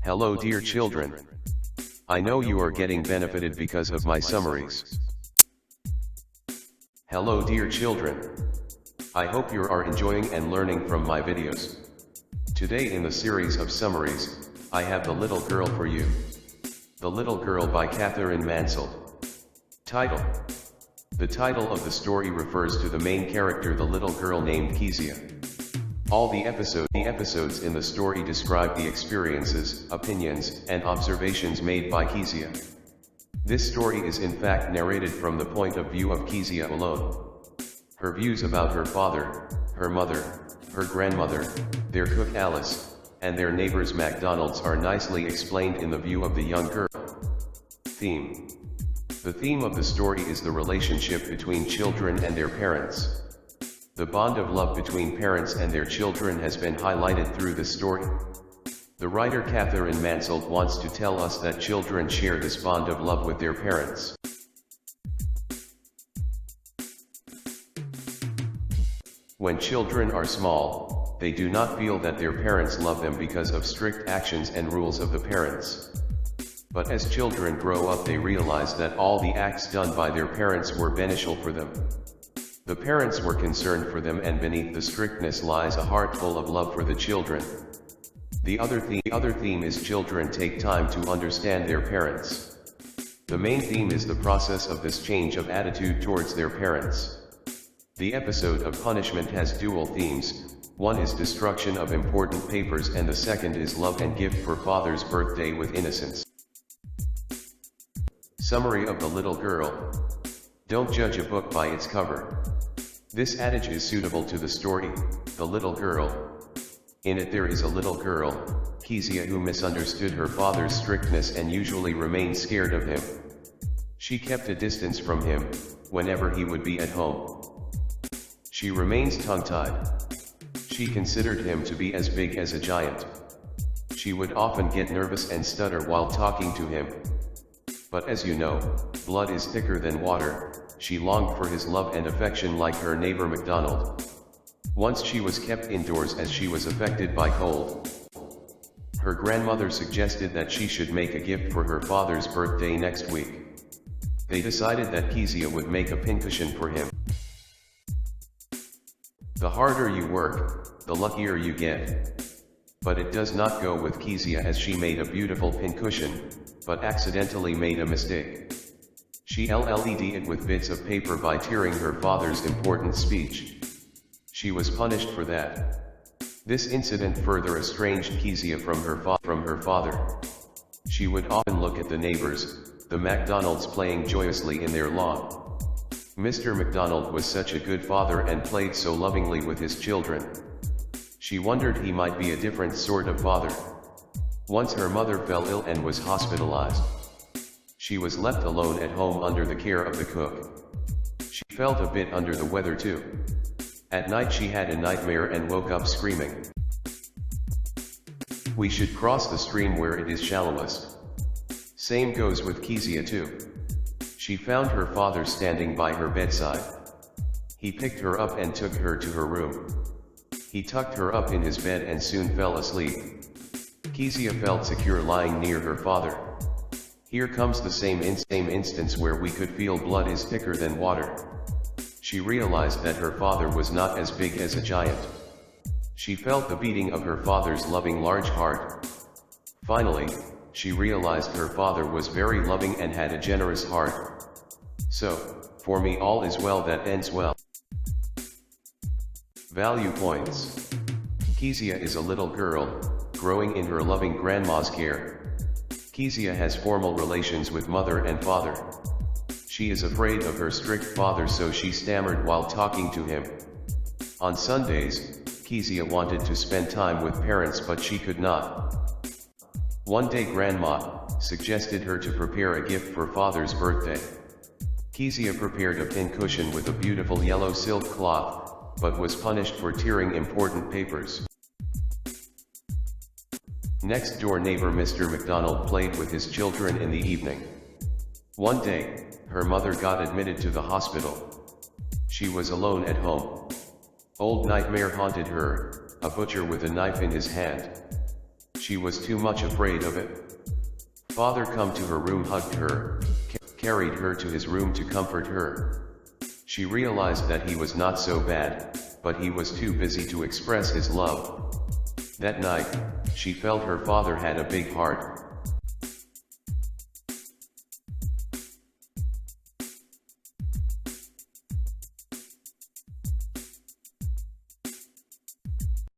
Hello dear children. I know you are getting benefited because of my summaries. Hello dear children. I hope you are enjoying and learning from my videos. Today in the series of summaries, I have The Little Girl for you. The Little Girl by Katherine Mansell. Title. The title of the story refers to the main character, the little girl named Kezia. All the episodes in the story describe the experiences, opinions, and observations made by Kezia. This story is in fact narrated from the point of view of Kezia alone. Her views about her father, her mother, her grandmother, their cook Alice, and their neighbors McDonald's are nicely explained in the view of the young girl. Theme. The theme of the story is the relationship between children and their parents. The bond of love between parents and their children has been highlighted through the story. The writer Katherine Mansell wants to tell us that children share this bond of love with their parents. When children are small, they do not feel that their parents love them because of strict actions and rules of the parents. But as children grow up, they realize that all the acts done by their parents were beneficial for them. The parents were concerned for them, and beneath the strictness lies a heart full of love for the children. The other theme is children take time to understand their parents. The main theme is the process of this change of attitude towards their parents. The episode of punishment has dual themes. One is destruction of important papers and the second is love and gift for father's birthday with innocence. Summary of The Little Girl. Don't judge a book by its cover. This adage is suitable to the story, The Little Girl. In it there is a little girl, Kezia, who misunderstood her father's strictness and usually remained scared of him. She kept a distance from him, whenever he would be at home. She remains tongue-tied. She considered him to be as big as a giant. She would often get nervous and stutter while talking to him. But as you know, blood is thicker than water. She longed for his love and affection like her neighbor MacDonald. Once she was kept indoors as she was affected by cold. Her grandmother suggested that she should make a gift for her father's birthday next week. They decided that Kezia would make a pincushion for him. The harder you work, the luckier you get. But it does not go with Kezia, as she made a beautiful pincushion, but accidentally made a mistake. She led it with bits of paper by tearing her father's important speech. She was punished for that. This incident further estranged Kezia from her father. She would often look at the neighbors, the McDonalds, playing joyously in their lawn. Mr. McDonald was such a good father and played so lovingly with his children. She wondered he might be a different sort of father. Once her mother fell ill and was hospitalized. She was left alone at home under the care of the cook. She felt a bit under the weather too. At night she had a nightmare and woke up screaming. We should cross the stream where it is shallowest. Same goes with Kezia too. She found her father standing by her bedside. He picked her up and took her to her room. He tucked her up in his bed and soon fell asleep. Kezia felt secure lying near her father. Here comes the same instance where we could feel blood is thicker than water. She realized that her father was not as big as a giant. She felt the beating of her father's loving large heart. Finally, she realized her father was very loving and had a generous heart. So, for me all is well that ends well. Value points. Kezia is a little girl, growing in her loving grandma's care. Kezia has formal relations with mother and father. She is afraid of her strict father, so she stammered while talking to him. On Sundays, Kezia wanted to spend time with parents but she could not. One day Grandma suggested her to prepare a gift for father's birthday. Kezia prepared a pincushion with a beautiful yellow silk cloth, but was punished for tearing important papers. Next door neighbor Mr. McDonald played with his children in the evening. One day, her mother got admitted to the hospital. She was alone at home. Old nightmare haunted her, a butcher with a knife in his hand. She was too much afraid of it. Father come to her room, hugged her, carried her to his room to comfort her. She realized that he was not so bad, but he was too busy to express his love. That night, she felt her father had a big heart,